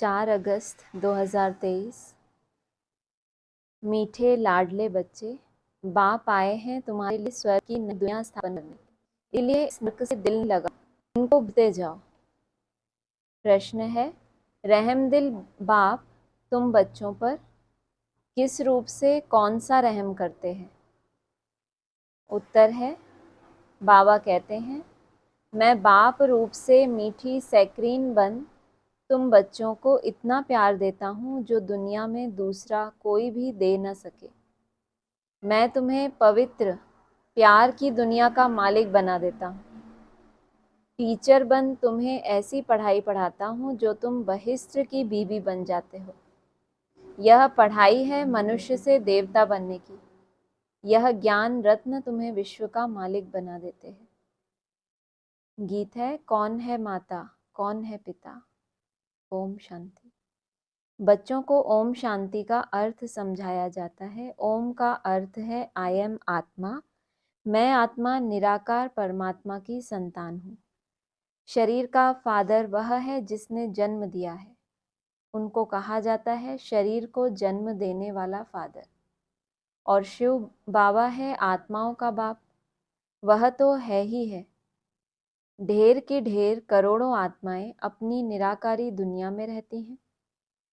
4 अगस्त 2023। मीठे लाडले बच्चे, बाप आए हैं तुम्हारे लिए स्वर्ग की नई दुनिया स्थापन करने, इसलिए इस नर्क से दिल लगा, इनको भूलते जाओ। प्रश्न है, रहमदिल बाप तुम बच्चों पर किस रूप से कौन सा रहम करते हैं? उत्तर है, बाबा कहते हैं, मैं बाप रूप से मीठी सैक्रीन बन तुम बच्चों को इतना प्यार देता हूँ जो दुनिया में दूसरा कोई भी दे न सके। मैं तुम्हें पवित्र प्यार की दुनिया का मालिक बना देता हूँ। टीचर बन तुम्हें ऐसी पढ़ाई पढ़ाता हूँ जो तुम बहिस्त्र की बीबी बन जाते हो। यह पढ़ाई है मनुष्य से देवता बनने की। यह ज्ञान रत्न तुम्हें विश्व का मालिक बना देते हैं। गीत है, कौन है माता कौन है पिता। ओम शांति। बच्चों को ओम शांति का अर्थ समझाया जाता है। ओम का अर्थ है आई एम आत्मा। मैं आत्मा निराकार परमात्मा की संतान हूँ। शरीर का फादर वह है जिसने जन्म दिया है। उनको कहा जाता है शरीर को जन्म देने वाला फादर। और शिव बाबा है आत्माओं का बाप। वह तो है ही है। ढेर की ढेर करोड़ों आत्माएं अपनी निराकारी दुनिया में रहती हैं।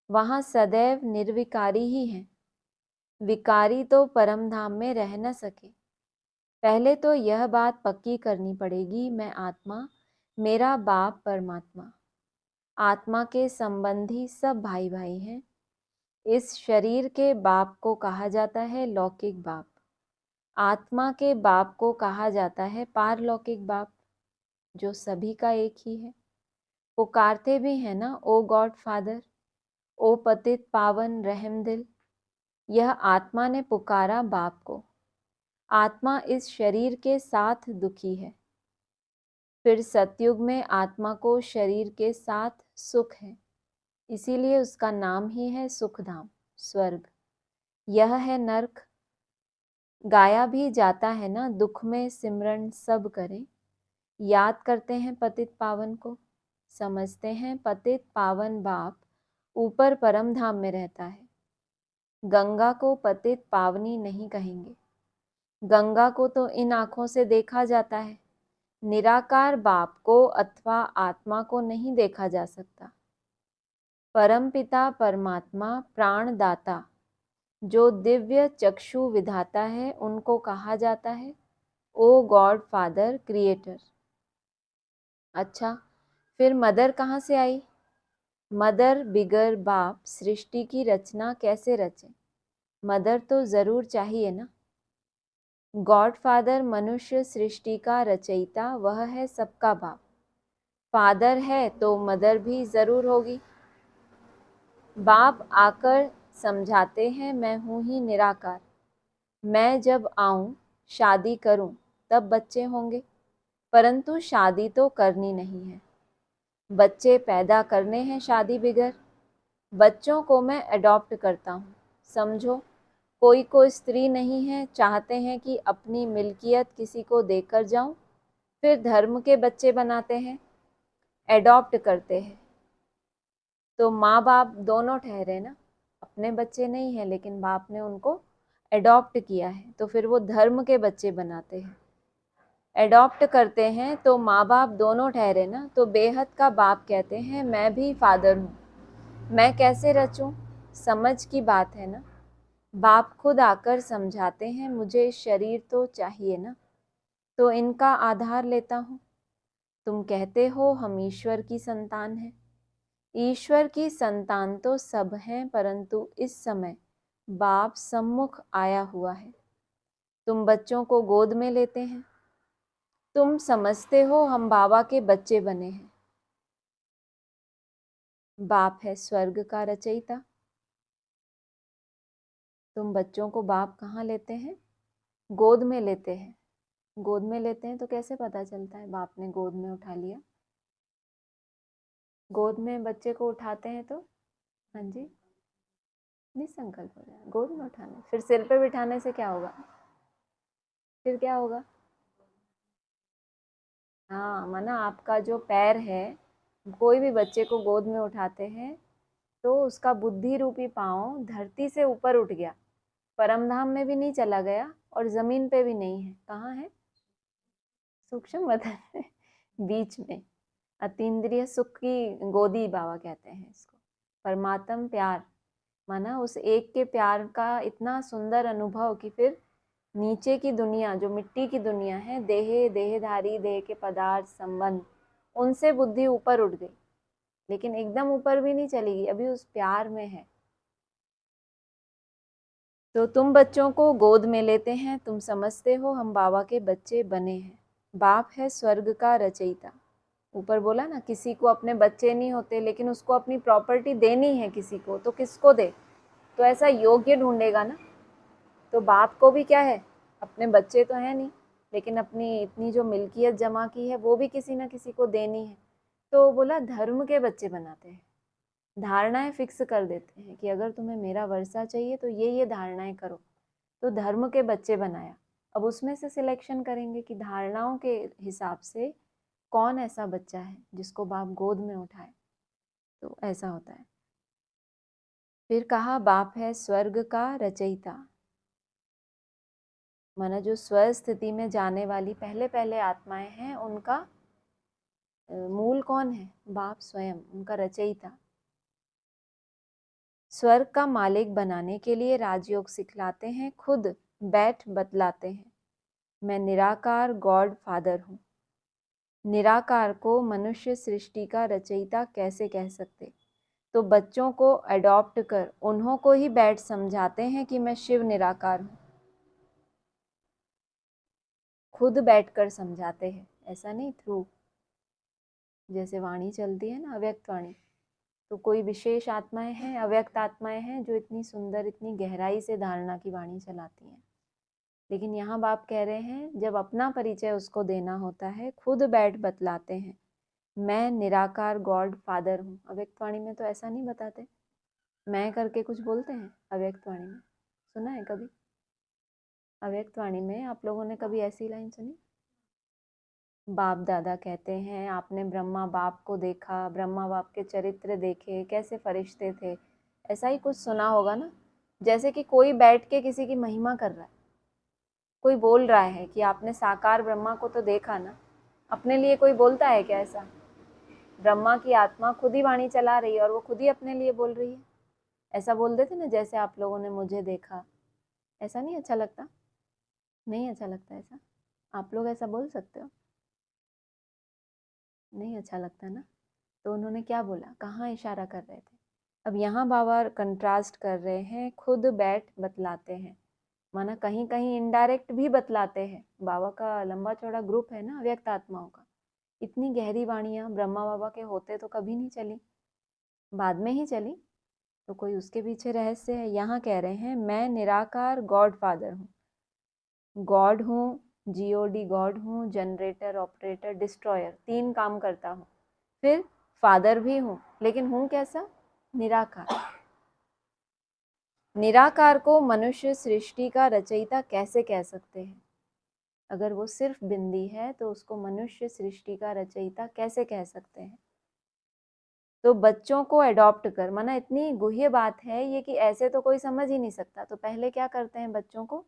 वहाँ सदैव निर्विकारी ही हैं। विकारी तो परम धाम में रह न सके। पहले तो यह बात पक्की करनी पड़ेगी, मैं आत्मा, मेरा बाप परमात्मा। आत्मा के संबंधी सब भाई भाई हैं। इस शरीर के बाप को कहा जाता है लौकिक बाप। आत्मा के बाप को कहा जाता है पारलौकिक बाप, जो सभी का एक ही है। पुकारते भी है ना, ओ गॉड फादर, ओ पतित पावन रहमदिल। यह आत्मा ने पुकारा बाप को। आत्मा इस शरीर के साथ दुखी है। फिर सतयुग में आत्मा को शरीर के साथ सुख है, इसीलिए उसका नाम ही है सुखधाम, स्वर्ग। यह है नरक। गाया भी जाता है ना, दुख में सिमरन सब करें। याद करते हैं पतित पावन को, समझते हैं पतित पावन बाप ऊपर परम धाम में रहता है। गंगा को पतित पावनी नहीं कहेंगे। गंगा को तो इन आँखों से देखा जाता है। निराकार बाप को अथवा आत्मा को नहीं देखा जा सकता। परमपिता परमात्मा प्राणदाता, जो दिव्य चक्षु विधाता है, उनको कहा जाता है ओ गॉड फादर क्रिएटर। अच्छा, फिर मदर कहाँ से आई? मदर बिगर बाप सृष्टि की रचना कैसे रचे? मदर तो जरूर चाहिए ना। गॉड फादर मनुष्य सृष्टि का रचयिता, वह है सबका बाप। फादर है तो मदर भी जरूर होगी। बाप आकर समझाते हैं मैं हूँ ही निराकार। मैं जब आऊँ शादी करूँ तब बच्चे होंगे, परंतु शादी तो करनी नहीं है। बच्चे पैदा करने हैं शादी बिगर। बच्चों को मैं अडॉप्ट करता हूँ। समझो, कोई को स्त्री नहीं है, चाहते हैं कि अपनी मिल्कियत किसी को देकर जाऊं, फिर धर्म के बच्चे बनाते हैं, एडॉप्ट करते हैं। तो माँ बाप दोनों ठहरे ना, अपने बच्चे नहीं हैं लेकिन बाप ने उनको एडॉप्ट किया है, तो फिर वो धर्म के बच्चे बनाते हैं। एडॉप्ट करते हैं तो माँ बाप दोनों ठहरे ना, तो बेहद का बाप कहते हैं मैं भी फादर हूँ। मैं कैसे रचूं? समझ की बात है ना। बाप खुद आकर समझाते हैं मुझे शरीर तो चाहिए ना, तो इनका आधार लेता हूँ। तुम कहते हो हम ईश्वर की संतान हैं। ईश्वर की संतान तो सब हैं, परंतु इस समय बाप सम्मुख आया हुआ है। तुम बच्चों को गोद में लेते हैं। तुम समझते हो हम बाबा के बच्चे बने हैं। बाप है स्वर्ग का रचयिता। तुम बच्चों को बाप कहाँ लेते हैं? गोद में लेते हैं। गोद में लेते हैं तो कैसे पता चलता है बाप ने गोद में उठा लिया? गोद में बच्चे को उठाते हैं तो हाँ जी, निसंकल्प हो जाए। गोद में उठाने, फिर सिर पे बिठाने से क्या होगा? फिर क्या होगा? हाँ, माना आपका जो पैर है, कोई भी बच्चे को गोद में उठाते हैं तो उसका बुद्धि रूपी पांव धरती से ऊपर उठ गया, परमधाम में भी नहीं चला गया और जमीन पे भी नहीं है। कहाँ है? सूक्ष्म वतन में, बीच में। अतीन्द्रिय सुख की गोदी बाबा कहते हैं इसको। परमात्म प्यार माना उस एक के प्यार का इतना सुंदर अनुभव कि फिर नीचे की दुनिया, जो मिट्टी की दुनिया है, देहधारी, देह के पदार्थ, संबंध, उनसे बुद्धि ऊपर उठ गई, लेकिन एकदम ऊपर भी नहीं चली गई, अभी उस प्यार में है। तो तुम बच्चों को गोद में लेते हैं, तुम समझते हो हम बाबा के बच्चे बने हैं। बाप है स्वर्ग का रचयिता। ऊपर बोला ना, किसी को अपने बच्चे नहीं होते, लेकिन उसको अपनी प्रॉपर्टी देनी है किसी को, तो किसको दे? तो ऐसा योग्य ढूंढेगा ना। तो बाप को भी क्या है, अपने बच्चे तो है नहीं, लेकिन अपनी इतनी जो मिल्कियत जमा की है वो भी किसी ना किसी को देनी है। तो बोला धर्म के बच्चे बनाते हैं, धारणाएं फिक्स कर देते हैं कि अगर तुम्हें मेरा वर्षा चाहिए तो ये धारणाएं करो। तो धर्म के बच्चे बनाया। अब उसमें से सिलेक्शन करेंगे कि धारणाओं के हिसाब से कौन ऐसा बच्चा है जिसको बाप गोद में उठाए। तो ऐसा होता है। फिर कहा बाप है स्वर्ग का रचयिता, माना जो स्वर स्थिति में जाने वाली पहले पहले आत्माएं हैं, उनका मूल कौन है? बाप स्वयं, उनका रचयिता। स्वर्ग का मालिक बनाने के लिए राजयोग सिखलाते हैं, खुद बैठ बतलाते हैं, मैं निराकार गॉड फादर हूँ। निराकार को मनुष्य सृष्टि का रचयिता कैसे कह सकते? तो बच्चों को अडॉप्ट कर उन्हों को ही बैठ समझाते हैं कि मैं शिव निराकार हूँ। खुद बैठकर समझाते हैं, ऐसा नहीं थ्रू, जैसे वाणी चलती है ना, अव्यक्त वाणी, तो कोई विशेष आत्माएं हैं, अव्यक्त आत्माएं हैं जो इतनी सुंदर, इतनी गहराई से धारणा की वाणी चलाती हैं। लेकिन यहाँ बाप कह रहे हैं जब अपना परिचय उसको देना होता है, खुद बैठ बतलाते हैं, मैं निराकार गॉड फादर हूँ। अव्यक्त वाणी में तो ऐसा नहीं बताते, मैं करके कुछ बोलते हैं अव्यक्त वाणी में, सुना है कभी? अव्यक्त वाणी में आप लोगों ने कभी ऐसी लाइन सुनी? बाप दादा कहते हैं आपने ब्रह्मा बाप को देखा, ब्रह्मा बाप के चरित्र देखे, कैसे फरिश्ते थे, ऐसा ही कुछ सुना होगा ना। जैसे कि कोई बैठ के किसी की महिमा कर रहा है, कोई बोल रहा है कि आपने साकार ब्रह्मा को तो देखा ना। अपने लिए कोई बोलता है क्या ऐसा? ब्रह्मा की आत्मा खुद ही वाणी चला रही है और वो खुद ही अपने लिए बोल रही है। ऐसा बोल देते ना, जैसे आप लोगों ने मुझे देखा। ऐसा नहीं अच्छा लगता? नहीं अच्छा लगता ऐसा? आप लोग ऐसा बोल सकते हो? नहीं अच्छा लगता ना। तो उन्होंने क्या बोला, कहाँ इशारा कर रहे थे? अब यहाँ बाबा कंट्रास्ट कर रहे हैं, खुद बैठ बतलाते हैं, माना कहीं कहीं इनडायरेक्ट भी बतलाते हैं। बाबा का लंबा चौड़ा ग्रुप है ना अव्यक्त आत्माओं का। इतनी गहरी वाणियाँ ब्रह्मा बाबा के होते तो कभी नहीं चली, बाद में ही चली। तो कोई उसके पीछे रहस्य है। यहाँ कह रहे हैं मैं निराकार गॉड फादर हूँ, गॉड हूँ, जीओडी गॉड हूँ, जनरेटर, ऑपरेटर, डिस्ट्रॉयर, 3 काम करता हूँ। फिर फादर भी हूँ, लेकिन हूँ कैसा? निराकार। निराकार को मनुष्य सृष्टि का रचयिता कैसे कह सकते हैं? अगर वो सिर्फ बिंदी है तो उसको मनुष्य सृष्टि का रचयिता कैसे कह सकते हैं? तो बच्चों को अडॉप्ट कर, माना इतनी गुह्य बात है ये कि ऐसे तो कोई समझ ही नहीं सकता। तो पहले क्या करते हैं, बच्चों को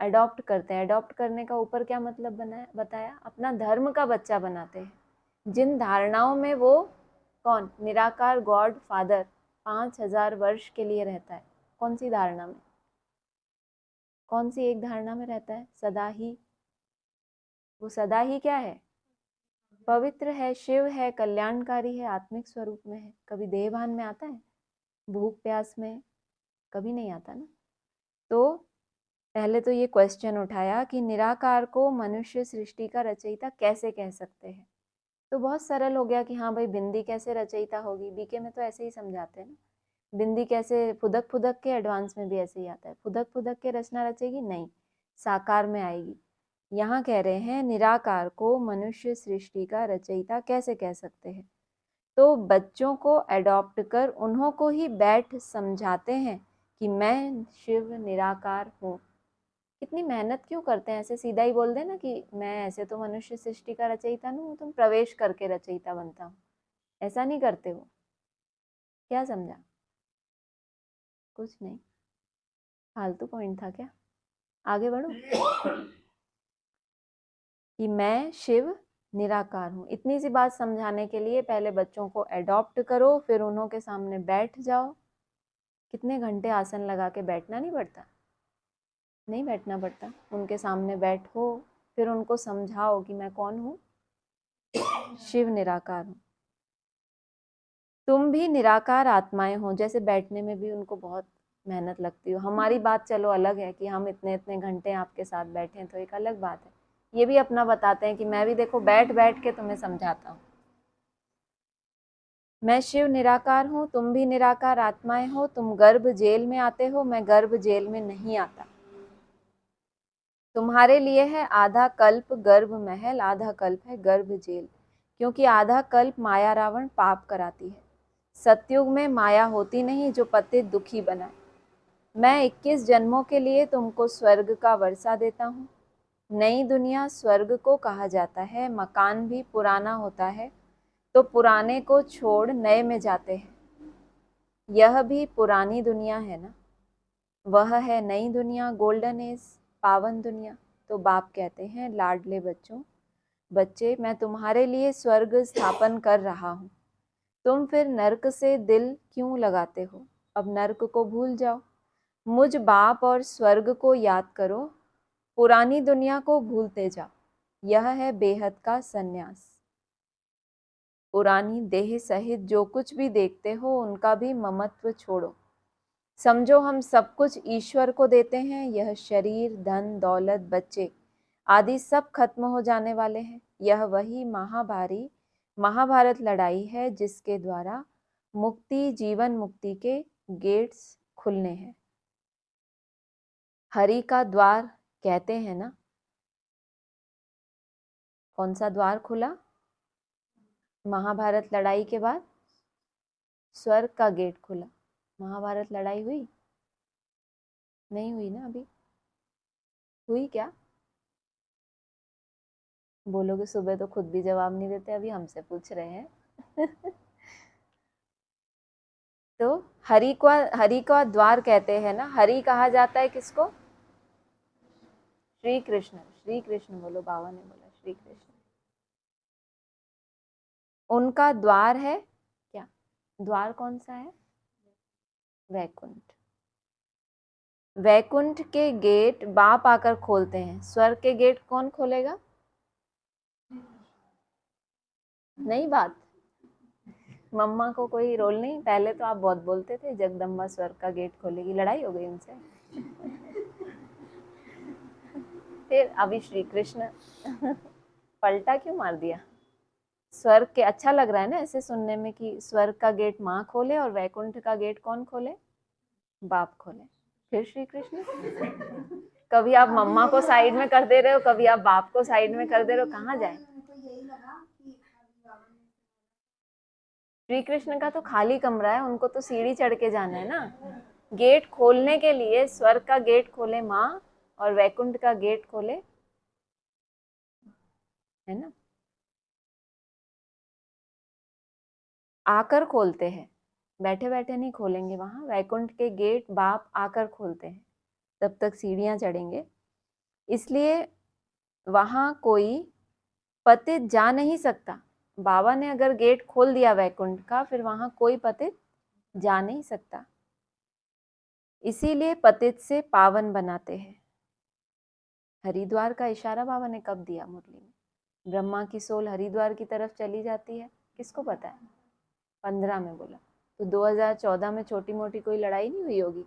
अडॉप्ट करते हैं। अडॉप्ट करने का ऊपर क्या मतलब बताया, अपना धर्म का बच्चा बनाते हैं। जिन धारणाओं में वो कौन, निराकार गॉड फादर 5000 वर्ष के लिए रहता है, कौन सी धारणा में? कौन सी एक धारणा में रहता है? सदा ही। वो सदा ही क्या है? पवित्र है, शिव है, कल्याणकारी है, आत्मिक स्वरूप में है। कभी देहभान में आता है? भूख प्यास में कभी नहीं आता ना। तो पहले तो ये क्वेश्चन उठाया कि निराकार को मनुष्य सृष्टि का रचयिता कैसे कह सकते हैं? तो बहुत सरल हो गया कि हाँ भाई, बिंदी कैसे रचयिता होगी? बीके में तो ऐसे ही समझाते हैं ना। बिंदी कैसे, फुदक फुदक के एडवांस में भी ऐसे ही आता है, फुदक फुदक के रचना रचेगी? नहीं, साकार में आएगी। यहाँ कह रहे हैं निराकार को मनुष्य सृष्टि का रचयिता कैसे कह सकते हैं? तो बच्चों को अडॉप्ट कर उन्हों को ही बैठ समझाते हैं कि मैं शिव निराकार हूँ। इतनी मेहनत क्यों करते हैं? ऐसे सीधा ही बोल देना कि मैं ऐसे तो मनुष्य सृष्टि का रचयिता नहीं हूँ, तुम प्रवेश करके रचयिता बनता हूँ। ऐसा नहीं करते हो। क्या समझा? कुछ नहीं, फालतू पॉइंट था क्या? आगे बढ़ो। कि मैं शिव निराकार हूँ, इतनी सी बात समझाने के लिए पहले बच्चों को एडॉप्ट करो, फिर उन्हों के सामने बैठ जाओ। कितने घंटे आसन लगा के बैठना नहीं पड़ता? नहीं बैठना पड़ता। उनके सामने बैठो, फिर उनको समझाओ कि मैं कौन हूँ, शिव निराकार हूँ। तुम भी निराकार आत्माएं हो। जैसे बैठने में भी उनको बहुत मेहनत लगती हो। हमारी बात चलो अलग है कि हम इतने इतने घंटे आपके साथ बैठे हैं, तो एक अलग बात है। ये भी अपना बताते हैं कि मैं भी देखो बैठ बैठ के तुम्हें समझाता हूँ। मैं शिव निराकार हूँ, तुम भी निराकार आत्माएं हो। तुम गर्भ जेल में आते हो, मैं गर्भ जेल में नहीं आता। तुम्हारे लिए है आधा कल्प गर्भ महल, आधा कल्प है गर्भ जेल। क्योंकि आधा कल्प माया रावण पाप कराती है। सतयुग में माया होती नहीं जो पतित दुखी बनाए। मैं 21 जन्मों के लिए तुमको स्वर्ग का वर्षा देता हूँ। नई दुनिया स्वर्ग को कहा जाता है। मकान भी पुराना होता है तो पुराने को छोड़ नए में जाते हैं। यह भी पुरानी दुनिया है ना, वह है नई दुनिया, गोल्डन एज, पावन दुनिया। तो बाप कहते हैं, लाडले बच्चों, बच्चे मैं तुम्हारे लिए स्वर्ग स्थापन कर रहा हूँ। तुम फिर नर्क से दिल क्यों लगाते हो? अब नर्क को भूल जाओ, मुझ बाप और स्वर्ग को याद करो, पुरानी दुनिया को भूलते जाओ। यह है बेहद का सन्यास। पुरानी देह सहित जो कुछ भी देखते हो उनका भी ममत्व छोड़ो। समझो हम सब कुछ ईश्वर को देते हैं। यह शरीर, धन, दौलत, बच्चे आदि सब खत्म हो जाने वाले हैं। यह वही महाभारत लड़ाई है जिसके द्वारा मुक्ति, जीवन मुक्ति के गेट्स खुलने हैं। हरि का द्वार कहते हैं ना, कौन सा द्वार खुला? महाभारत लड़ाई के बाद स्वर्ग का गेट खुला। महाभारत लड़ाई हुई नहीं? हुई ना? अभी हुई क्या? बोलोगे सुबह तो खुद भी जवाब नहीं देते, अभी हमसे पूछ रहे हैं। तो हरि का द्वार कहते हैं ना। हरि कहा जाता है किसको? श्री कृष्ण। श्री कृष्ण बोलो, बाबा ने बोला श्री कृष्ण। उनका द्वार है क्या? द्वार कौन सा है? वैकुंठ। वैकुंठ के गेट बाप आकर खोलते हैं। स्वर्ग के गेट कौन खोलेगा? नई बात। मम्मा को कोई रोल नहीं? पहले तो आप बहुत बोलते थे जगदम्बा स्वर्ग का गेट खोलेगी, लड़ाई हो गई उनसे। फिर अभी श्री कृष्ण। पलटा क्यों मार दिया? स्वर्ग के अच्छा लग रहा है ना ऐसे सुनने में कि स्वर्ग का गेट माँ खोले और वैकुंठ का गेट कौन खोले? बाप खोले। फिर श्री कृष्ण। कभी आप मम्मा को साइड में कर दे रहे हो, कभी आप बाप को साइड में कर दे रहे हो, कहाँ जाए? श्री कृष्ण का तो खाली कमरा है, उनको तो सीढ़ी चढ़ के जाना है ना। गेट खोलने के लिए स्वर्ग का गेट खोले माँ और वैकुंठ का गेट खोले, है ना, आकर खोलते हैं। बैठे बैठे नहीं खोलेंगे वहां। वैकुंठ के गेट बाप आकर खोलते हैं, तब तक सीढ़ियां चढ़ेंगे। इसलिए वहां कोई पतित जा नहीं सकता। बाबा ने अगर गेट खोल दिया वैकुंठ का, फिर वहां कोई पतित जा नहीं सकता। इसीलिए पतित से पावन बनाते हैं। हरिद्वार का इशारा बाबा ने कब दिया मुरली में? ब्रह्मा की सोल हरिद्वार की तरफ चली जाती है, किसको पता है? 15 में बोला। तो 2014 में छोटी मोटी कोई लड़ाई नहीं हुई होगी?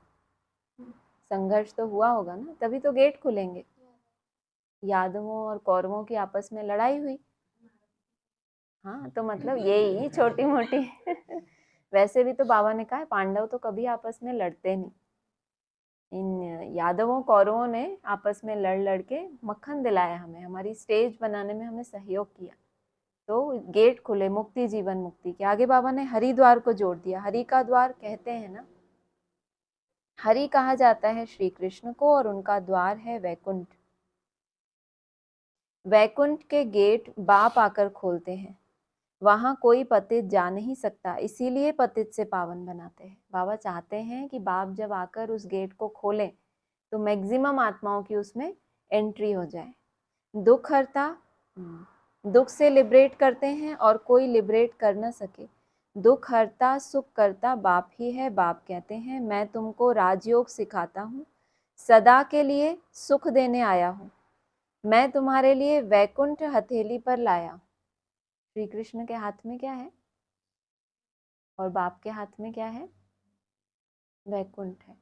संघर्ष तो हुआ होगा ना, तभी तो गेट खुलेंगे। यादवों और कौरवों की आपस में लड़ाई हुई। हाँ, तो मतलब यही छोटी मोटी। वैसे भी तो बाबा ने कहा है पांडव तो कभी आपस में लड़ते नहीं। इन यादवों कौरवों ने आपस में लड़ लड़ के मक्खन दिलाया हमें, हमारी स्टेज बनाने में हमें सहयोग किया। तो गेट खुले मुक्ति, जीवन मुक्ति के। आगे बाबा ने हरिद्वार को जोड़ दिया। हरि का द्वार कहते हैं ना, हरि कहा जाता है श्री कृष्ण को और उनका द्वार है वैकुंठ। वैकुंठ के गेट बाप आकर खोलते हैं। वहाँ कोई पतित जा नहीं सकता, इसीलिए पतित से पावन बनाते हैं। बाबा चाहते हैं कि बाप जब आकर उस गेट को खोलें तो मैक्सिमम आत्माओं की उसमें एंट्री हो जाए। दुख हरता दुख से लिबरेट करते हैं और कोई लिबरेट कर न सके। दुख हरता सुख करता बाप ही है। बाप कहते हैं मैं तुमको राजयोग सिखाता हूँ, सदा के लिए सुख देने आया हूँ। मैं तुम्हारे लिए वैकुंठ हथेली पर लाया। श्री कृष्ण के हाथ में क्या है और बाप के हाथ में क्या है? वैकुंठ है।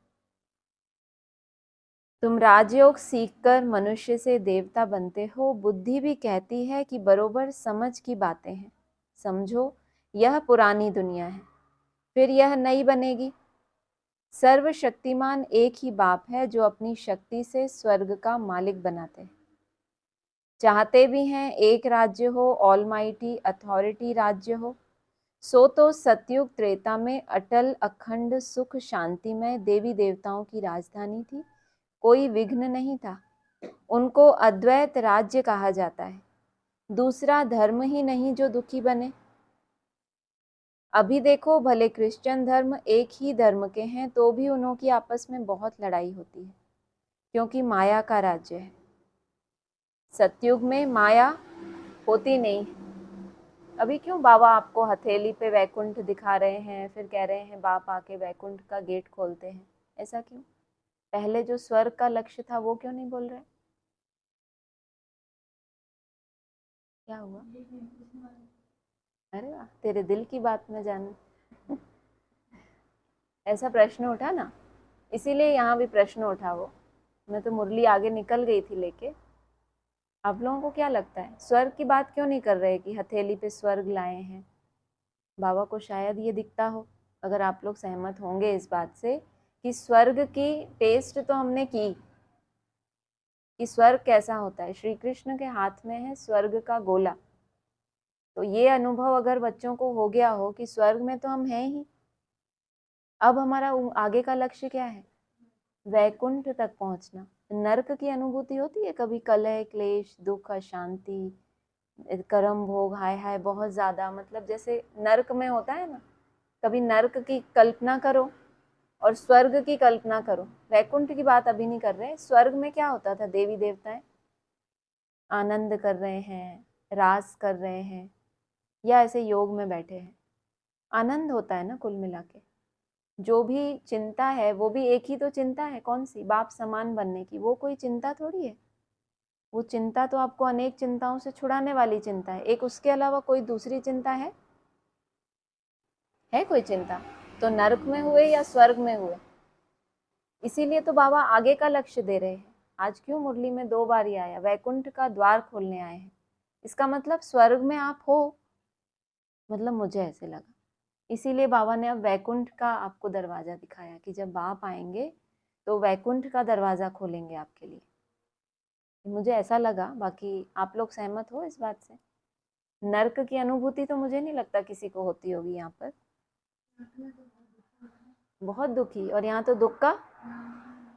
तुम राजयोग सीखकर मनुष्य से देवता बनते हो। बुद्धि भी कहती है कि बरोबर समझ की बातें हैं। समझो यह पुरानी दुनिया है, फिर यह नई बनेगी। सर्वशक्तिमान एक ही बाप है जो अपनी शक्ति से स्वर्ग का मालिक बनाते हैं। चाहते भी हैं एक राज्य हो, ऑलमाइटी अथॉरिटी राज्य हो। सो तो सतयुग त्रेता में अटल अखंड सुख शांति में देवी देवताओं की राजधानी थी, कोई विघ्न नहीं था। उनको अद्वैत राज्य कहा जाता है। दूसरा धर्म ही नहीं जो दुखी बने। अभी देखो भले क्रिश्चियन धर्म एक ही धर्म के हैं तो भी उन्हों की आपस में बहुत लड़ाई होती है, क्योंकि माया का राज्य है। सतयुग में माया होती नहीं। अभी क्यों बाबा आपको हथेली पे वैकुंठ दिखा रहे हैं, फिर कह रहे हैं बाप आके वैकुंठ का गेट खोलते हैं? ऐसा क्यों? पहले जो स्वर्ग का लक्ष्य था वो क्यों नहीं बोल रहे? क्या हुआ? अरे वाह, तेरे दिल की बात मैं जानूं। ऐसा प्रश्न उठा ना, इसीलिए यहाँ भी प्रश्न उठा। वो मैं तो मुरली आगे निकल गई थी लेके। आप लोगों को क्या लगता है स्वर्ग की बात क्यों नहीं कर रहे कि हथेली पे स्वर्ग लाए हैं? बाबा को शायद ये दिखता हो, अगर आप लोग सहमत होंगे इस बात से कि स्वर्ग की टेस्ट तो हमने की कि स्वर्ग कैसा होता है। श्री कृष्ण के हाथ में है स्वर्ग का गोला। तो ये अनुभव अगर बच्चों को हो गया हो कि स्वर्ग में तो हम हैं ही, अब हमारा आगे का लक्ष्य क्या है? वैकुंठ तक पहुंचना। नरक की अनुभूति होती है कभी? कलह क्लेश दुख अशांति कर्म भोग, हाय हाय बहुत ज्यादा, मतलब जैसे नरक में होता है ना। कभी नरक की कल्पना करो और स्वर्ग की कल्पना करो। वैकुंठ की बात अभी नहीं कर रहे। स्वर्ग में क्या होता था? देवी देवताएं आनंद कर रहे हैं, रास कर रहे हैं, या ऐसे योग में बैठे हैं। आनंद होता है ना कुल मिला के। जो भी चिंता है वो भी एक ही तो चिंता है। कौन सी? बाप समान बनने की। वो कोई चिंता थोड़ी है। वो चिंता तो आपको अनेक चिंताओं से छुड़ाने वाली चिंता है। एक उसके अलावा कोई दूसरी चिंता है कोई चिंता? तो नरक में हुए या स्वर्ग में हुए। इसीलिए तो बाबा आगे का लक्ष्य दे रहे हैं। आज क्यों मुरली में 2 बार ही आया, वैकुंठ का द्वार खोलने आए हैं। इसका मतलब स्वर्ग में आप हो, मतलब मुझे ऐसे लगा। इसीलिए बाबा ने अब वैकुंठ का आपको दरवाजा दिखाया कि जब बाप आएंगे तो वैकुंठ का दरवाजा खोलेंगे आपके लिए। मुझे ऐसा लगा, बाकी आप लोग सहमत हो इस बात से? नर्क की अनुभूति तो मुझे नहीं लगता किसी को होती होगी यहाँ पर। बहुत दुखी। और यहाँ तो दुख का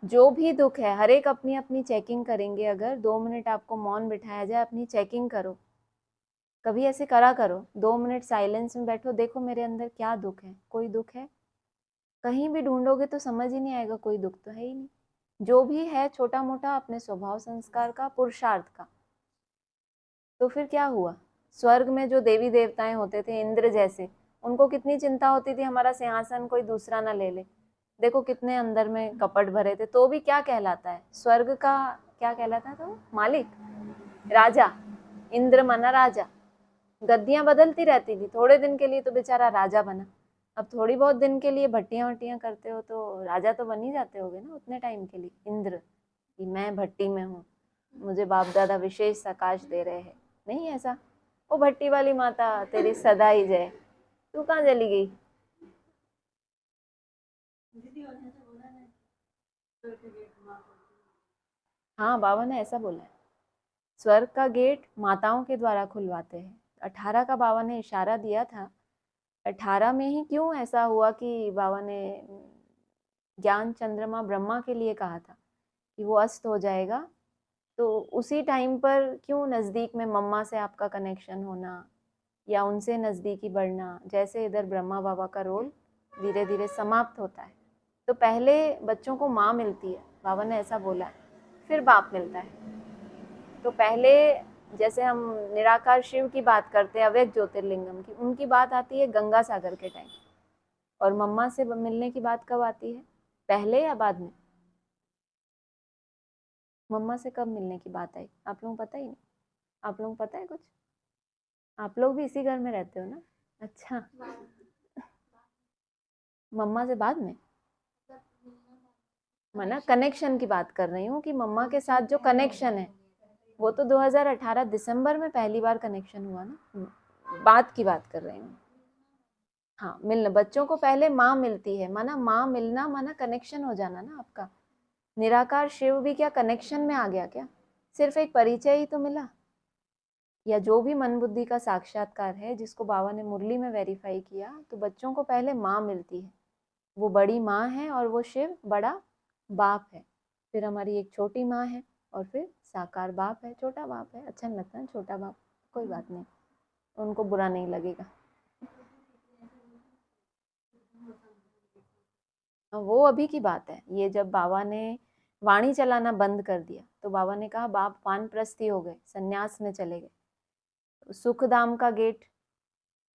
जो भी दुख है, हर एक अपनी अपनी चेकिंग करेंगे। अगर 2 मिनट आपको मौन बिठाया जाए, अपनी चेकिंग करो। कभी ऐसे करा करो, 2 मिनट साइलेंस में बैठो, देखो मेरे अंदर क्या दुख है। कोई दुख है? कहीं भी ढूंढोगे तो समझ ही नहीं आएगा, कोई दुख तो है ही नहीं। जो भी है छोटा मोटा अपने स्वभाव संस्कार का, पुरुषार्थ का। तो फिर क्या हुआ? स्वर्ग में जो देवी देवताएं होते थे इंद्र जैसे, उनको कितनी चिंता होती थी हमारा सिंहासन कोई दूसरा ना ले ले। देखो कितने अंदर में कपट भरे थे, तो भी क्या कहलाता है स्वर्ग का? क्या कहलाता था वो? मालिक, राजा। इंद्र माना राजा। गद्दियां बदलती रहती थी, थोड़े दिन के लिए तो बेचारा राजा बना। अब थोड़ी बहुत दिन के लिए भट्टियां वट्टियां करते हो तो राजा तो बन ही जाते होगे ना उतने टाइम के लिए। इंद्र कि मैं भट्टी में हूँ, मुझे बाप दादा विशेष सकाश दे रहे हैं। नहीं ऐसा। ओ भट्टी वाली माता तेरी सदा ही जय। तू कहाँ चली गई? हाँ, बाबा ने ऐसा बोला है, स्वर्ग का गेट माताओं के द्वारा खुलवाते हैं। 18 का बाबा ने इशारा दिया था। 18 में ही क्यों ऐसा हुआ कि बाबा ने ज्ञान चंद्रमा ब्रह्मा के लिए कहा था कि वो अस्त हो जाएगा, तो उसी टाइम पर क्यों नज़दीक में मम्मा से आपका कनेक्शन होना, या उनसे नज़दीकी बढ़ना, जैसे इधर ब्रह्मा बाबा का रोल धीरे धीरे समाप्त होता है। तो पहले बच्चों को माँ मिलती है, बाबा ने ऐसा बोला है, फिर बाप मिलता है। तो पहले जैसे हम निराकार शिव की बात करते हैं, अव्यक्त ज्योतिर्लिंगम की, उनकी बात आती है गंगा सागर के टाइम। और मम्मा से मिलने की बात कब आती है, पहले या बाद में? मम्मा से कब मिलने की बात आई, आप लोगों को पता ही नहीं? आप लोगों को पता है कुछ? आप लोग भी इसी घर में रहते हो ना? अच्छा, मम्मा से बाद में? मैं कनेक्शन की बात कर रही हूँ कि मम्मा के साथ जो कनेक्शन है वो तो 2018 दिसंबर में पहली बार कनेक्शन हुआ ना, बात की बात कर रही हूँ। हाँ, मिलना, बच्चों को पहले माँ मिलती है, माना माँ मिलना, माना कनेक्शन हो जाना ना आपका। निराकार शिव भी क्या कनेक्शन में आ गया क्या? सिर्फ एक परिचय ही तो मिला। या जो भी मन बुद्धि का साक्षात्कार है जिसको बाबा ने मुरली में वेरीफाई किया, तो बच्चों को पहले माँ मिलती है, वो बड़ी माँ है और वो शिव बड़ा बाप है। फिर हमारी एक छोटी माँ है और फिर साकार बाप है, छोटा बाप है। अच्छा नहीं लगता है छोटा बाप, कोई बात नहीं, उनको बुरा नहीं लगेगा। वो अभी की बात है। ये जब बाबा ने वाणी चलाना बंद कर दिया तो बाबा ने कहा बाप वानप्रस्थी हो गए, सन्यास में चले गए। सुखधाम का गेट,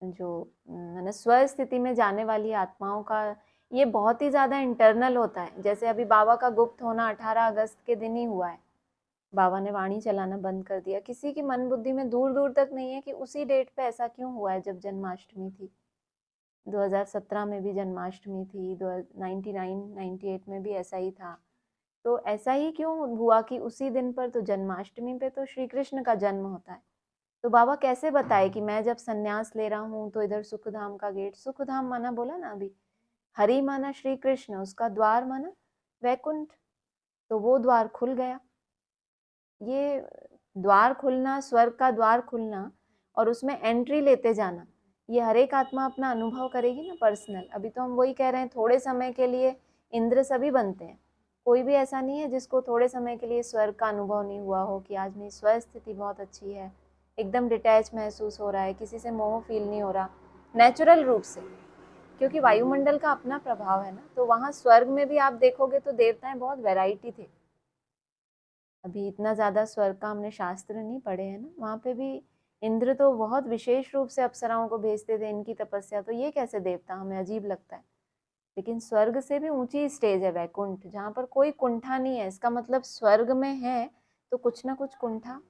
जो मैंने स्व स्थिति में जाने वाली आत्माओं का, ये बहुत ही ज़्यादा इंटरनल होता है। जैसे अभी बाबा का गुप्त होना 18 अगस्त के दिन ही हुआ है, बाबा ने वाणी चलाना बंद कर दिया। किसी की मन बुद्धि में दूर दूर तक नहीं है कि उसी डेट पे ऐसा क्यों हुआ है जब जन्माष्टमी थी। 2017 में भी जन्माष्टमी थी, 98 में भी ऐसा ही था। तो ऐसा ही क्यों हुआ कि उसी दिन पर, तो जन्माष्टमी पे तो श्री कृष्ण का जन्म होता है। तो बाबा कैसे बताए कि मैं जब सन्यास ले रहा हूँ तो इधर सुखधाम का गेट, सुखधाम माना बोला ना अभी, हरि माना श्री कृष्ण, उसका द्वार माना वैकुंठ, तो वो द्वार खुल गया। ये द्वार खुलना, स्वर्ग का द्वार खुलना और उसमें एंट्री लेते जाना, ये हर एक आत्मा अपना अनुभव करेगी ना पर्सनल। अभी तो हम वही कह रहे हैं, थोड़े समय के लिए इंद्र सभी बनते हैं, कोई भी ऐसा नहीं है जिसको थोड़े समय के लिए स्वर्ग का अनुभव नहीं हुआ हो कि आज मेरी स्व स्थिति बहुत अच्छी है, एकदम डिटैच महसूस हो रहा है, किसी से मोह फील नहीं हो रहा, नेचुरल रूप से। क्योंकि वायुमंडल का अपना प्रभाव है ना। तो वहाँ स्वर्ग में भी आप देखोगे तो देवताएं बहुत वैरायटी थे। अभी इतना ज़्यादा स्वर्ग का हमने शास्त्र नहीं पढ़े हैं ना, वहाँ पे भी इंद्र तो बहुत विशेष रूप से अप्सराओं को भेजते थे इनकी तपस्या, तो ये कैसे देवता, हमें अजीब लगता है। लेकिन स्वर्ग से भी ऊंची स्टेज है वैकुंठ, जहाँ पर कोई कुंठा नहीं है। इसका मतलब स्वर्ग में है तो कुछ ना कुछ कुंठा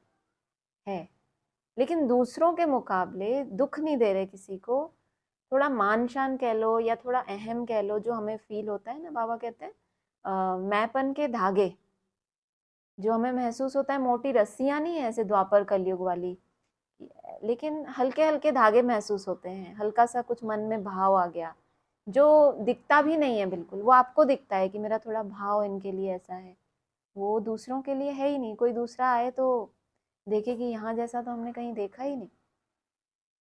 है, लेकिन दूसरों के मुकाबले दुख नहीं दे रहे किसी को। थोड़ा मान शान कह लो या थोड़ा अहम कह लो, जो हमें फील होता है ना, बाबा कहते हैं मैंपन के धागे जो हमें महसूस होता है, मोटी रस्सियां नहीं है ऐसे द्वापर कलयुग वाली, लेकिन हल्के हल्के धागे महसूस होते हैं, हल्का सा कुछ मन में भाव आ गया, जो दिखता भी नहीं है बिल्कुल, वो आपको दिखता है कि मेरा थोड़ा भाव इनके लिए ऐसा है, वो दूसरों के लिए है ही नहीं। कोई दूसरा आए तो देखे कि यहाँ जैसा तो हमने कहीं देखा ही नहीं।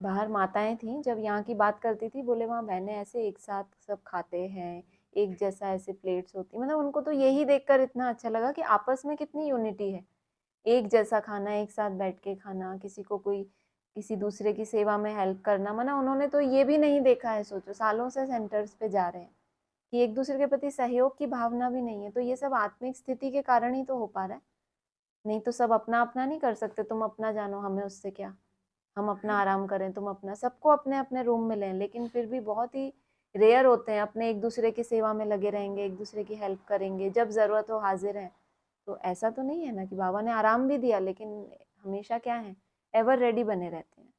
बाहर माताएं थी, जब यहाँ की बात करती थी, बोले वहाँ बहनें ऐसे एक साथ सब खाते हैं, एक जैसा ऐसे प्लेट्स होती, मतलब उनको तो यही देखकर इतना अच्छा लगा कि आपस में कितनी यूनिटी है, एक जैसा खाना, एक साथ बैठ के खाना, किसी को कोई किसी दूसरे की सेवा में हेल्प करना। माना उन्होंने तो ये भी नहीं देखा है, सोचो सालों से सेंटर्स पे जा रहे हैं, कि एक दूसरे के प्रति सहयोग की भावना भी नहीं है। तो ये सब आत्मिक स्थिति के कारण ही तो हो पा रहा है, नहीं तो सब अपना अपना नहीं कर सकते। तुम अपना जानो, हमें उससे क्या, हम अपना आराम करें, तुम अपना, सबको अपने अपने रूम में लें, लेकिन फिर भी बहुत ही रेयर होते हैं अपने एक दूसरे की सेवा में लगे रहेंगे, एक दूसरे की हेल्प करेंगे, जब ज़रूरत हो हाजिर हैं। तो ऐसा तो नहीं है ना कि बाबा ने आराम भी दिया, लेकिन हमेशा क्या है, एवर रेडी बने रहते हैं।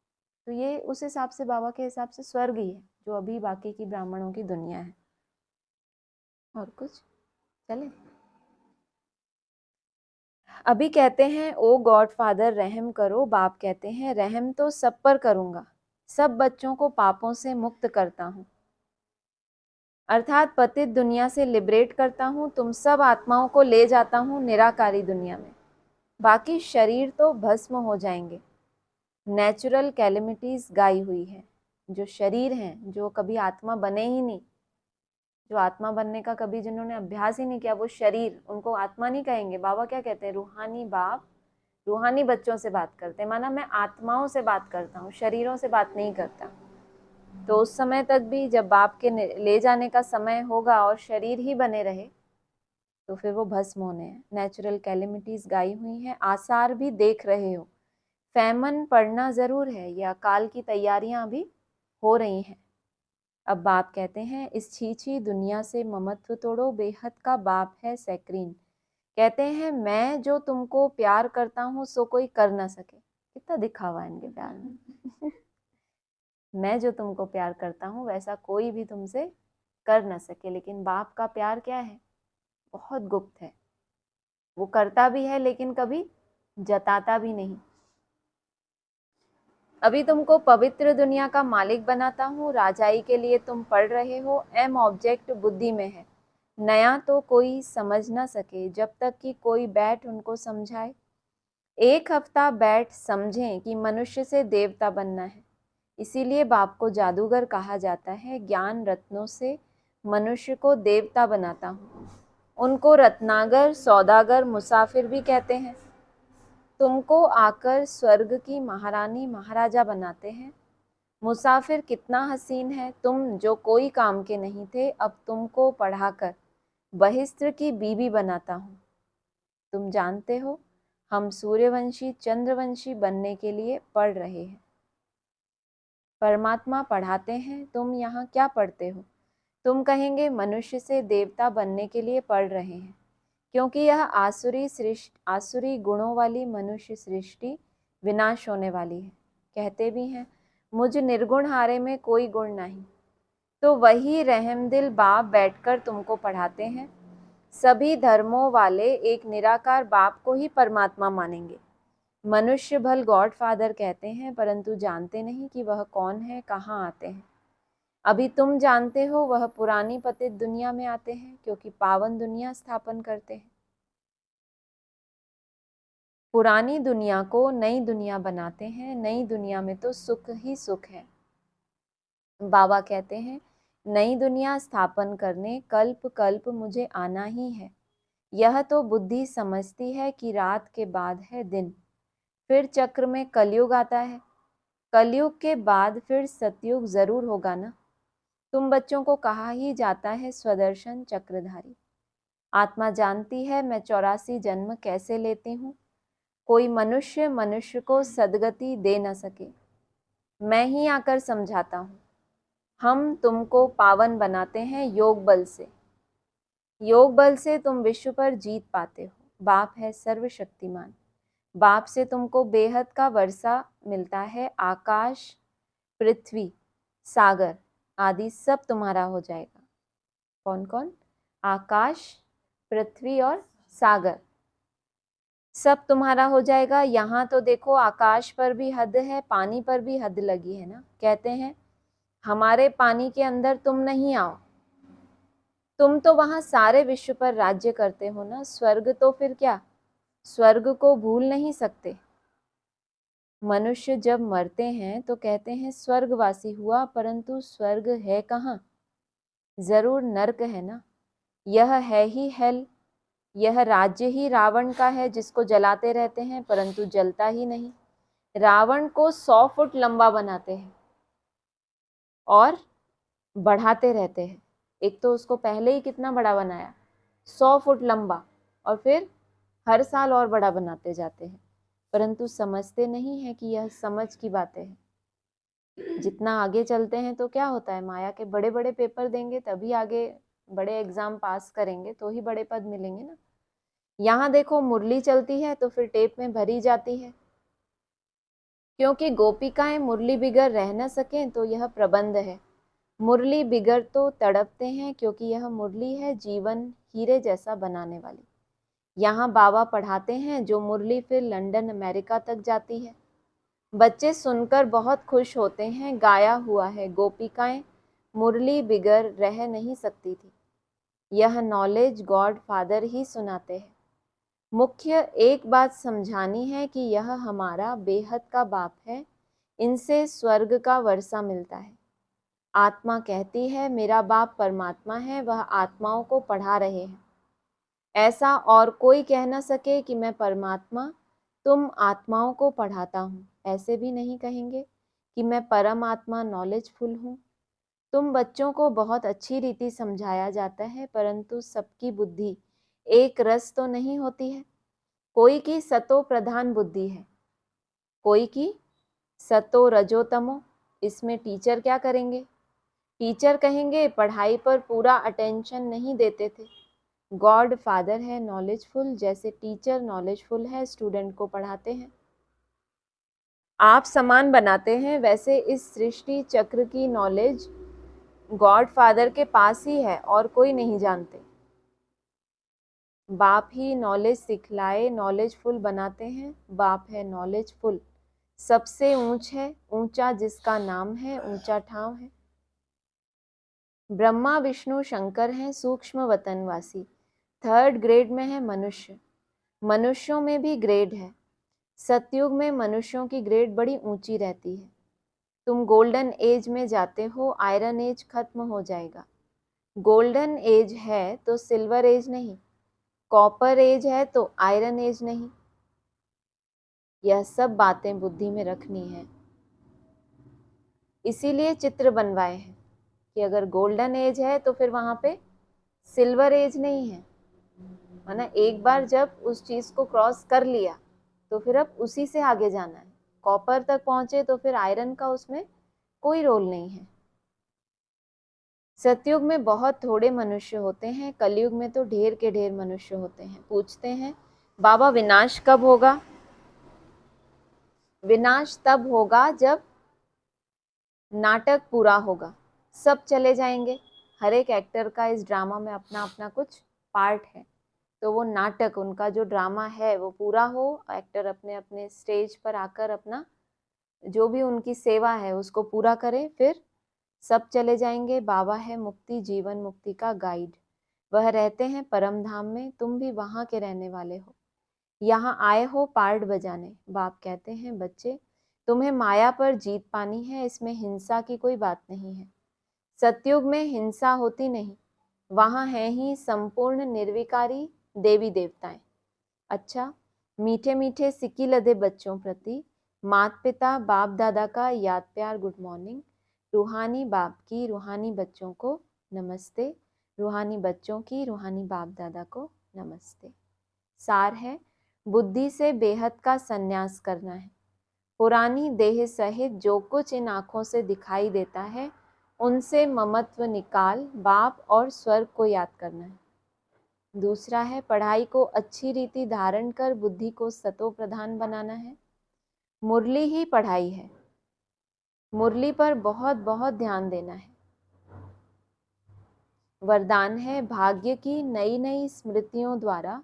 तो ये उस हिसाब से, बाबा के हिसाब से स्वर्ग ही है जो अभी बाकी की ब्राह्मणों की दुनिया है। और कुछ चले? अभी कहते हैं ओ गॉड फादर रहम करो, बाप कहते हैं रहम तो सब पर करूंगा, सब बच्चों को पापों से मुक्त करता हूँ, अर्थात पतित दुनिया से लिबरेट करता हूँ, तुम सब आत्माओं को ले जाता हूँ निराकारी दुनिया में, बाकी शरीर तो भस्म हो जाएंगे। नेचुरल कैलेमिटीज गाई हुई है, जो शरीर हैं, जो कभी आत्मा बने ही नहीं, जो आत्मा बनने का कभी जिन्होंने अभ्यास ही नहीं किया, वो शरीर, उनको आत्मा नहीं कहेंगे। बाबा क्या कहते हैं, रूहानी बाप रूहानी बच्चों से बात करते हैं, माना मैं आत्माओं से बात करता हूँ, शरीरों से बात नहीं करता। तो उस समय तक भी जब बाप के ले जाने का समय होगा और शरीर ही बने रहे तो फिर वो भस्म होने हैं। नेचुरल कैलेमिटीज गाई हुई हैं, आसार भी देख रहे हो। फैमन पड़ना जरूर है, ये अकाल की तैयारियां अभी हो रही हैं। अब बाप कहते हैं इस छीछी दुनिया से ममत्व तोड़ो, बेहद का बाप है सैक्रीन। कहते हैं मैं जो तुमको प्यार करता हूँ सो कोई कर ना सके। कितना दिखावा है इनके प्यार में। मैं जो तुमको प्यार करता हूँ वैसा कोई भी तुमसे कर ना सके। लेकिन बाप का प्यार क्या है, बहुत गुप्त है। वो करता भी है लेकिन कभी जताता भी नहीं। अभी तुमको पवित्र दुनिया का मालिक बनाता हूँ, राजाई के लिए तुम पढ़ रहे हो। एम ऑब्जेक्ट बुद्धि में है, नया तो कोई समझ ना सके जब तक कि कोई बैठ उनको समझाए। एक हफ्ता बैठ समझें कि मनुष्य से देवता बनना है। इसीलिए बाप को जादूगर कहा जाता है। ज्ञान रत्नों से मनुष्य को देवता बनाता हूँ। उनको रत्नागर, सौदागर, मुसाफिर भी कहते हैं। तुमको आकर स्वर्ग की महारानी महाराजा बनाते हैं। मुसाफिर कितना हसीन है, तुम जो कोई काम के नहीं थे अब तुमको पढ़ाकर बहिस्त्र की बीबी बनाता हूँ। तुम जानते हो हम सूर्यवंशी चंद्रवंशी बनने के लिए पढ़ रहे हैं। परमात्मा पढ़ाते हैं, तुम यहाँ क्या पढ़ते हो? तुम कहेंगे मनुष्य से देवता बनने के लिए पढ़ रहे हैं, क्योंकि यह आसुरी गुणों वाली मनुष्य सृष्टि विनाश होने वाली है। कहते भी हैं मुझ निर्गुण हारे में कोई गुण नहीं। तो वही रहमदिल बाप बैठकर तुमको पढ़ाते हैं। सभी धर्मों वाले एक निराकार बाप को ही परमात्मा मानेंगे। मनुष्य भल गॉड फादर कहते हैं, परंतु जानते नहीं कि वह कौन है, कहाँ आते हैं। अभी तुम जानते हो वह पुरानी पतित दुनिया में आते हैं, क्योंकि पावन दुनिया स्थापन करते हैं। पुरानी दुनिया को नई दुनिया बनाते हैं। नई दुनिया में तो सुख ही सुख है। बाबा कहते हैं नई दुनिया स्थापन करने कल्प कल्प मुझे आना ही है। यह तो बुद्धि समझती है कि रात के बाद है दिन। फिर चक्र में कलयुग आता है। कलयुग के बाद फिर सतयुग जरूर होगा ना। तुम बच्चों को कहा ही जाता है स्वदर्शन चक्रधारी। आत्मा जानती है मैं 84 जन्म कैसे लेती हूँ। कोई मनुष्य मनुष्य को सदगति दे न सके, मैं ही आकर समझाता हूँ। हम तुमको पावन बनाते हैं योग बल से। योग बल से तुम विश्व पर जीत पाते हो। बाप है सर्वशक्तिमान। बाप से तुमको बेहद का वर्षा मिलता है। आकाश, पृथ्वी, सागर आदि सब तुम्हारा हो जाएगा। कौन कौन? आकाश, पृथ्वी और सागर सब तुम्हारा हो जाएगा। यहाँ तो देखो आकाश पर भी हद है, पानी पर भी हद लगी है ना। कहते हैं हमारे पानी के अंदर तुम नहीं आओ। तुम तो वहां सारे विश्व पर राज्य करते हो ना। स्वर्ग तो फिर क्या, स्वर्ग को भूल नहीं सकते। मनुष्य जब मरते हैं तो कहते हैं स्वर्गवासी हुआ, परंतु स्वर्ग है कहाँ? जरूर नर्क है ना। यह है ही हेल। यह राज्य ही रावण का है, जिसको जलाते रहते हैं परंतु जलता ही नहीं। रावण को 100 फुट लंबा बनाते हैं और बढ़ाते रहते हैं। एक तो उसको पहले ही कितना बड़ा बनाया, 100 फुट लंबा, और फिर हर साल और बड़ा बनाते जाते हैं। परंतु समझते नहीं है कि यह समझ की बातें हैं। जितना आगे चलते हैं तो क्या होता है, माया के बड़े बड़े पेपर देंगे तभी आगे बड़े एग्जाम पास करेंगे तो ही बड़े पद मिलेंगे ना। यहाँ देखो मुरली चलती है तो फिर टेप में भरी जाती है, क्योंकि गोपिकाएं मुरली बिगर रह न सकें तो यह प्रबंध है। मुरली बिगर तो तड़पते हैं, क्योंकि यह मुरली है जीवन हीरे जैसा बनाने वाली। यहाँ बाबा पढ़ाते हैं जो मुरली फिर लंदन अमेरिका तक जाती है। बच्चे सुनकर बहुत खुश होते हैं। गाया हुआ है गोपिकाएं मुरली बिगर रह नहीं सकती थी। यह नॉलेज गॉड फादर ही सुनाते हैं। मुख्य एक बात समझानी है कि यह हमारा बेहद का बाप है। इनसे स्वर्ग का वर्षा मिलता है। आत्मा कहती है मेरा बाप परमात्मा है, वह आत्माओं को पढ़ा रहे हैं। ऐसा और कोई कह न सके कि मैं परमात्मा तुम आत्माओं को पढ़ाता हूँ, ऐसे भी नहीं कहेंगे कि मैं परम आत्मा नॉलेजफुल हूँ। तुम बच्चों को बहुत अच्छी रीति समझाया जाता है, परंतु सबकी बुद्धि एक रस तो नहीं होती है। कोई की सतो प्रधान बुद्धि है, कोई की सतो रजोतमो। इसमें टीचर क्या करेंगे? टीचर कहेंगे पढ़ाई पर पूरा अटेंशन नहीं देते थे। गॉड फादर है नॉलेजफुल, जैसे टीचर नॉलेजफुल है स्टूडेंट को पढ़ाते हैं। आप समान बनाते हैं, वैसे इस सृष्टि चक्र की नॉलेज गॉड फादर के पास ही है और कोई नहीं जानते। बाप ही नॉलेज सिखलाए नॉलेजफुल बनाते हैं। बाप है नॉलेजफुल, सबसे ऊंच है, ऊंचा जिसका नाम है, ऊंचा ठाव है। ब्रह्मा विष्णु शंकर हैं सूक्ष्म वतनवासी। 3rd ग्रेड में है मनुष्य। मनुष्यों में भी ग्रेड है। सतयुग में मनुष्यों की ग्रेड बड़ी ऊंची रहती है। तुम गोल्डन एज में जाते हो, आयरन एज खत्म हो जाएगा। गोल्डन एज है तो सिल्वर एज नहीं, कॉपर एज है तो आयरन एज नहीं। यह सब बातें बुद्धि में रखनी है, इसीलिए चित्र बनवाए हैं कि अगर गोल्डन एज है तो फिर वहां पे सिल्वर एज नहीं है, है ना। एक बार जब उस चीज को क्रॉस कर लिया तो फिर अब उसी से आगे जाना है। कॉपर तक पहुंचे तो फिर आयरन का उसमें कोई रोल नहीं है। सतयुग में बहुत थोड़े मनुष्य होते हैं, कलयुग में तो ढेर के ढेर मनुष्य होते हैं। पूछते हैं बाबा विनाश कब होगा? विनाश तब होगा जब नाटक पूरा होगा, सब चले जाएंगे। हर एक एक्टर का इस ड्रामा में अपना अपना कुछ पार्ट है, तो वो नाटक, उनका जो ड्रामा है वो पूरा हो, एक्टर अपने अपने स्टेज पर आकर अपना जो भी उनकी सेवा है उसको पूरा करे, फिर सब चले जाएंगे। बाबा है मुक्ति जीवन मुक्ति का गाइड, वह रहते हैं परम धाम में, तुम भी वहां के रहने वाले हो। यहाँ आए हो पार्ट बजाने। बाप कहते हैं बच्चे तुम्हें माया पर जीत पानी है, इसमें हिंसा की कोई बात नहीं है। सतयुग में हिंसा होती नहीं, वहां है ही संपूर्ण निर्विकारी देवी देवताएं। अच्छा, मीठे मीठे सिक्की लदे बच्चों प्रति माता पिता बाप दादा का याद प्यार गुड मॉर्निंग। रूहानी बाप की रूहानी बच्चों को नमस्ते, रूहानी बच्चों की रूहानी बाप दादा को नमस्ते। सार है बुद्धि से बेहद का संन्यास करना है। पुरानी देह सहित जो कुछ इन आँखों से दिखाई देता है उनसे ममत्व निकाल बाप और स्वर्ग को याद करना है। दूसरा है पढ़ाई को अच्छी रीति धारण कर बुद्धि को सतो प्रधान बनाना है। मुरली ही पढ़ाई है, मुरली पर बहुत बहुत ध्यान देना है। वरदान है भाग्य की नई नई स्मृतियों द्वारा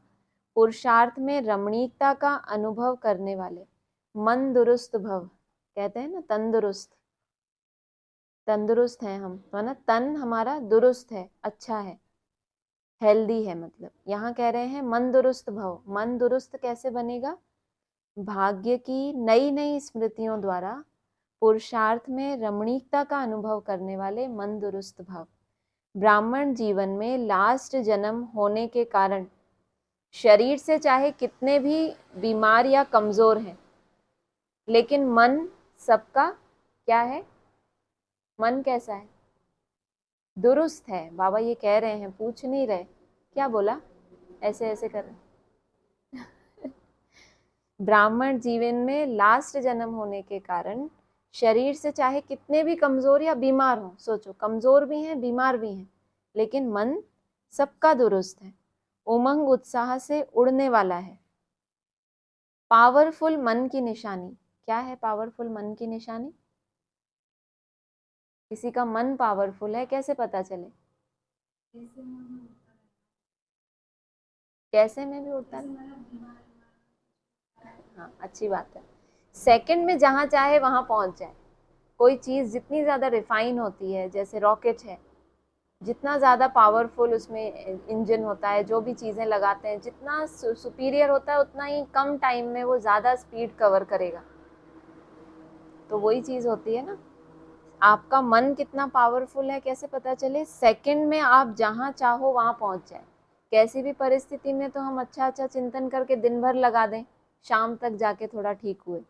पुरुषार्थ में रमणीकता का अनुभव करने वाले मन दुरुस्त भव। कहते हैं ना तंदुरुस्त, तंदुरुस्त हैं हम, है ना। तन हमारा दुरुस्त है, अच्छा है, हेल्दी है, मतलब यहाँ कह रहे हैं मन दुरुस्त भव। मन दुरुस्त कैसे बनेगा? भाग्य की नई नई स्मृतियों द्वारा पुरुषार्थ में रमणीकता का अनुभव करने वाले मन दुरुस्त भव। ब्राह्मण जीवन में लास्ट जन्म होने के कारण शरीर से चाहे कितने भी बीमार या कमजोर हैं, लेकिन मन सबका क्या है? मन कैसा है? दुरुस्त है। बाबा ये कह रहे हैं, पूछ नहीं रहे, क्या बोला? ऐसे ऐसे कर रहे। ब्राह्मण जीवन में लास्ट जन्म होने के कारण शरीर से चाहे कितने भी कमजोर या बीमार हो, सोचो कमजोर भी हैं बीमार भी हैं, लेकिन मन सबका दुरुस्त है, उमंग उत्साह से उड़ने वाला है। पावरफुल मन की निशानी क्या है? पावरफुल मन की निशानी, किसी का मन पावरफुल है कैसे पता चले? कैसे में भी उड़ता है? हाँ, अच्छी बात है। सेकंड में जहां चाहे वहां पहुंच जाए। कोई चीज जितनी ज्यादा रिफाइन होती है, जैसे रॉकेट है, जितना ज्यादा पावरफुल उसमें इंजन होता है, जो भी चीजें लगाते हैं जितना सुपीरियर होता है, उतना ही कम टाइम में वो ज्यादा स्पीड कवर करेगा। तो वही चीज होती है ना, आपका मन कितना पावरफुल है कैसे पता चले? सेकंड में आप जहां चाहो वहां पहुंच जाए। कैसी भी परिस्थिति में तो हम अच्छा अच्छा चिंतन करके दिन भर लगा दें, शाम तक जाके थोड़ा ठीक हुए,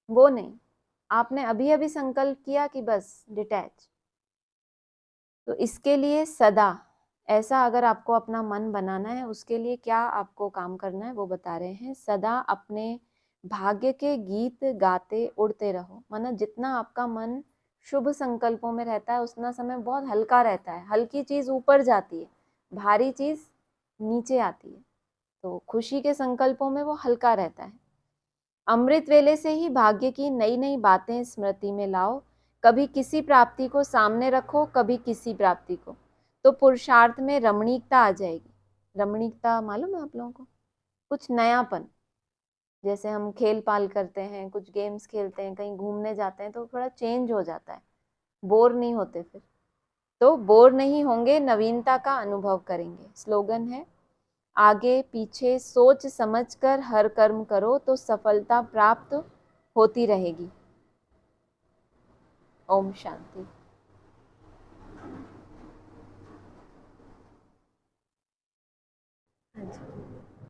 वो नहीं। आपने अभी अभी संकल्प किया कि बस डिटैच। तो इसके लिए सदा ऐसा अगर आपको अपना मन बनाना है, उसके लिए क्या आपको काम करना है वो बता रहे हैं। सदा अपने भाग्य के गीत गाते उड़ते रहो। माना जितना आपका मन शुभ संकल्पों में रहता है उतना समय बहुत हल्का रहता है। हल्की चीज ऊपर जाती है, भारी चीज नीचे आती है। तो खुशी के संकल्पों में वो हल्का रहता है। अमृत वेले से ही भाग्य की नई नई बातें स्मृति में लाओ। कभी किसी प्राप्ति को सामने रखो, कभी किसी प्राप्ति को, तो पुरुषार्थ में रमणीकता आ जाएगी। रमणीकता मालूम है आप लोगों को? कुछ नयापन। जैसे हम खेल पाल करते हैं, कुछ गेम्स खेलते हैं, कहीं घूमने जाते हैं, तो थोड़ा चेंज हो जाता है, बोर नहीं होते फिर। तो बोर नहीं होंगे, नवीनता का अनुभव करेंगे। स्लोगन है, आगे पीछे सोच समझकर हर कर्म करो तो सफलता प्राप्त होती रहेगी। ओम शांति। हाँ जी।